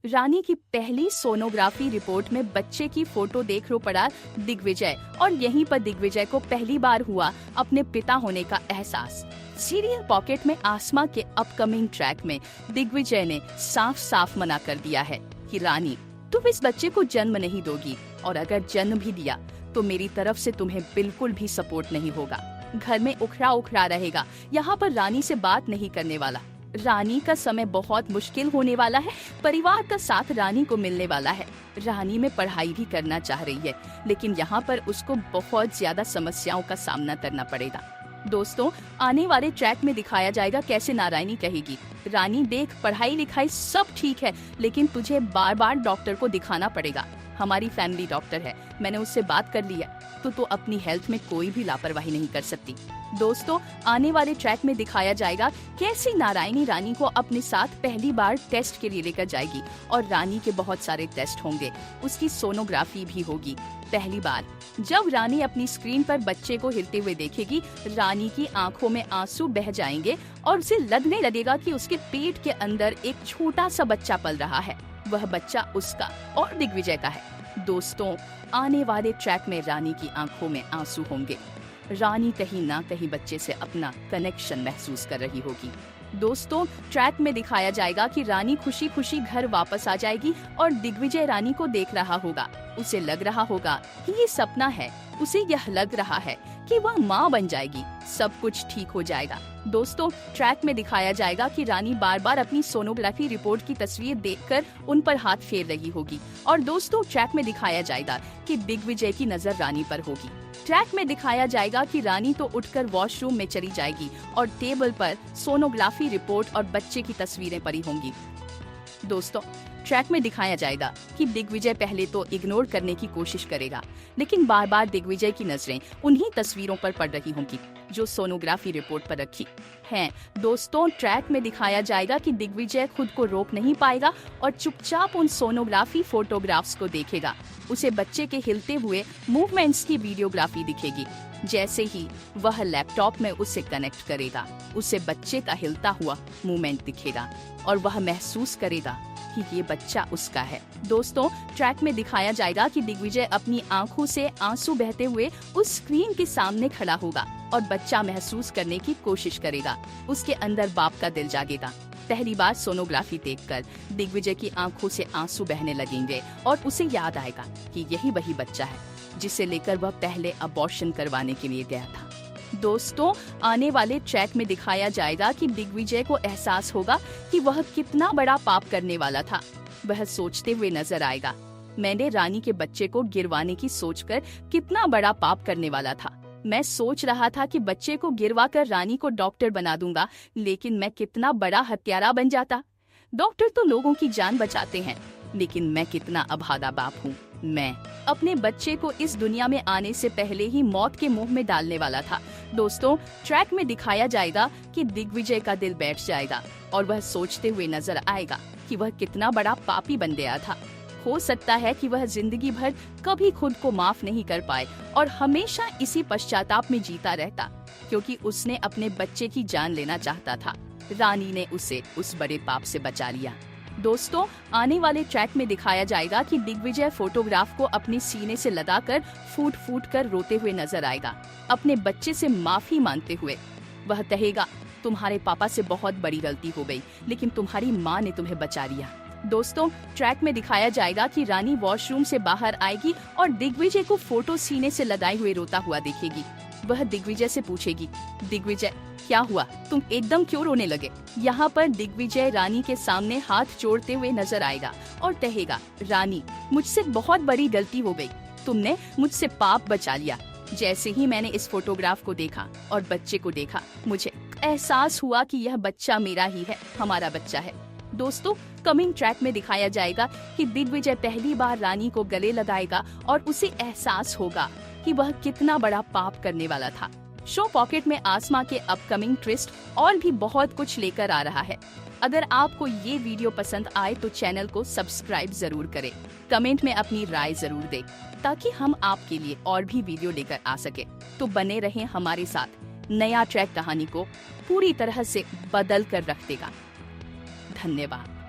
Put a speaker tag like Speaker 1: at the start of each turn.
Speaker 1: रानी की पहली sonography report में बच्चे की फोटो देख रो पड़ा दिग्विजय, और यहीं पर दिग्विजय को पहली बार हुआ अपने पिता होने का एहसास। सीरियल पॉकेट में आसमा के अपकमिंग ट्रैक में दिग्विजय ने साफ साफ मना कर दिया है कि रानी, तुम इस बच्चे को जन्म नहीं दोगी, और अगर जन्म भी दिया तो मेरी तरफ से तुम्हें बिल्कुल भी सपोर्ट नहीं होगा। घर में उखड़ा उखड़ा रहेगा, यहाँ पर रानी से बात नहीं करने वाला। रानी का समय बहुत मुश्किल होने वाला है, परिवार का साथ रानी को मिलने वाला है। रानी में पढ़ाई भी करना चाह रही है, लेकिन यहाँ पर उसको बहुत ज्यादा समस्याओं का सामना करना पड़ेगा। दोस्तों, आने वाले ट्रैक में दिखाया जाएगा कैसे नारायणी कहेगी, रानी देख, पढ़ाई लिखाई सब ठीक है, लेकिन तुझे बार बार डॉक्टर को दिखाना पड़ेगा। हमारी फैमिली डॉक्टर है, मैंने उससे बात कर ली है, तो अपनी हेल्थ में कोई भी लापरवाही नहीं कर सकती। दोस्तों, आने वाले ट्रैक में दिखाया जाएगा कैसे नारायणी रानी को अपने साथ पहली बार टेस्ट के लिए लेकर जाएगी, और रानी के बहुत सारे टेस्ट होंगे, उसकी सोनोग्राफी भी होगी। पहली बार जब रानी अपनी स्क्रीन पर बच्चे को हिलते हुए देखेगी, रानी की आंखों में आंसू बह जाएंगे और उसे लगने लगेगा कि उसके पेट के अंदर एक छोटा सा बच्चा पल रहा है। वह बच्चा उसका और दिग्विजय का है। दोस्तों, आने वाले ट्रैक में रानी की आंखों में आंसू होंगे। रानी कहीं ना कहीं बच्चे से अपना कनेक्शन महसूस कर रही होगी। दोस्तों, ट्रैक में दिखाया जाएगा कि रानी खुशी खुशी घर वापस आ जाएगी और दिग्विजय रानी को देख रहा होगा। उसे लग रहा होगा कि ये सपना है, उसे यह लग रहा है कि वह माँ बन जाएगी, सब कुछ ठीक हो जाएगा। दोस्तों, ट्रैक में दिखाया जाएगा कि रानी बार बार अपनी सोनोग्राफी रिपोर्ट की तस्वीर देखकर उन पर हाथ फेर रही होगी। और दोस्तों, ट्रैक में दिखाया जाएगा कि दिग्विजय की नजर रानी पर होगी। ट्रैक में दिखाया जाएगा कि रानी तो उठकर वॉशरूम में चली जाएगी और टेबल पर सोनोग्राफी रिपोर्ट और बच्चे की तस्वीरें पड़ी होंगी। दोस्तों, ट्रैक में दिखाया जाएगा कि दिग्विजय पहले तो इग्नोर करने की कोशिश करेगा, लेकिन बार बार दिग्विजय की नजरें उन्हीं तस्वीरों पर पड़ रही होंगी जो सोनोग्राफी रिपोर्ट पर रखी हैं। दोस्तों, ट्रैक में दिखाया जाएगा कि दिग्विजय खुद को रोक नहीं पाएगा और चुपचाप उन सोनोग्राफी फोटोग्राफ्स को देखेगा। उसे बच्चे के हिलते हुए मूवमेंट्स की वीडियोग्राफी दिखेगी। जैसे ही वह लैपटॉप में उसे कनेक्ट करेगा, उसे बच्चे का हिलता हुआ मूवमेंट दिखेगा और वह महसूस करेगा कि ये बच्चा उसका है। दोस्तों, ट्रैक में दिखाया जाएगा कि दिग्विजय अपनी आंखों से आंसू बहते हुए उस स्क्रीन के सामने खड़ा होगा और बच्चा महसूस करने की कोशिश करेगा। उसके अंदर बाप का दिल जागेगा। पहली बार सोनोग्राफी देखकर दिग्विजय की आंखों से आंसू बहने लगेंगे और उसे याद आएगा कि यही वही बच्चा है जिसे लेकर वह पहले अबॉर्शन करवाने के लिए गया था। दोस्तों, आने वाले ट्रैक में दिखाया जाएगा कि दिग्विजय को एहसास होगा कि वह कितना बड़ा पाप करने वाला था। वह सोचते हुए नजर आएगा, मैंने रानी के बच्चे को गिरवाने की सोचकर कितना बड़ा पाप करने वाला था। मैं सोच रहा था कि बच्चे को गिरवाकर रानी को डॉक्टर बना दूंगा, लेकिन मैं कितना बड़ा हत्यारा बन जाता। डॉक्टर तो लोगों की जान बचाते हैं, लेकिन मैं कितना अभागा बाप हूँ। मैं अपने बच्चे को इस दुनिया में आने से पहले ही मौत के मुंह में डालने वाला था। दोस्तों, ट्रैक में दिखाया जाएगा कि दिग्विजय का दिल बैठ जाएगा और वह सोचते हुए नजर आएगा कि वह कितना बड़ा पापी बन गया था। हो सकता है कि वह जिंदगी भर कभी खुद को माफ नहीं कर पाए और हमेशा इसी पश्चाताप में जीता रहता, क्योंकि उसने अपने बच्चे की जान लेना चाहता था। रानी ने उसे उस बड़े पाप से बचा लिया। दोस्तों, आने वाले ट्रैक में दिखाया जाएगा कि दिग्विजय फोटोग्राफ को अपने सीने से लगाकर फूट फूट कर रोते हुए नजर आएगा, अपने बच्चे से माफी मांगते हुए। वह कहेगा, तुम्हारे पापा से बहुत बड़ी गलती हो गई, लेकिन तुम्हारी माँ ने तुम्हें बचा लिया। दोस्तों, ट्रैक में दिखाया जाएगा कि रानी वॉशरूम से बाहर आएगी और दिग्विजय को फोटो सीने से लगाए हुए रोता हुआ देखेगी। वह दिग्विजय से पूछेगी, दिग्विजय क्या हुआ, तुम एकदम क्यों रोने लगे? यहाँ पर दिग्विजय रानी के सामने हाथ जोड़ते हुए नजर आएगा और कहेगा, रानी, मुझसे बहुत बड़ी गलती हो गई, तुमने मुझसे पाप बचा लिया। जैसे ही मैंने इस फोटोग्राफ को देखा और बच्चे को देखा, मुझे एहसास हुआ कि यह बच्चा मेरा ही है, हमारा बच्चा है। दोस्तों, कमिंग ट्रैक में दिखाया जाएगा कि दिग्विजय पहली बार रानी को गले लगाएगा और उसे एहसास होगा कि वह कितना बड़ा पाप करने वाला था। शो पॉकेट में आसमा के अपकमिंग ट्विस्ट और भी बहुत कुछ लेकर आ रहा है। अगर आपको ये वीडियो पसंद आए तो चैनल को सब्सक्राइब जरूर करें। कमेंट में अपनी राय जरूर दें, ताकि हम आपके लिए और भी वीडियो लेकर आ सके। तो बने रहें हमारे साथ। नया ट्रैक कहानी को पूरी तरह से बदल कर रख देगा। धन्यवाद।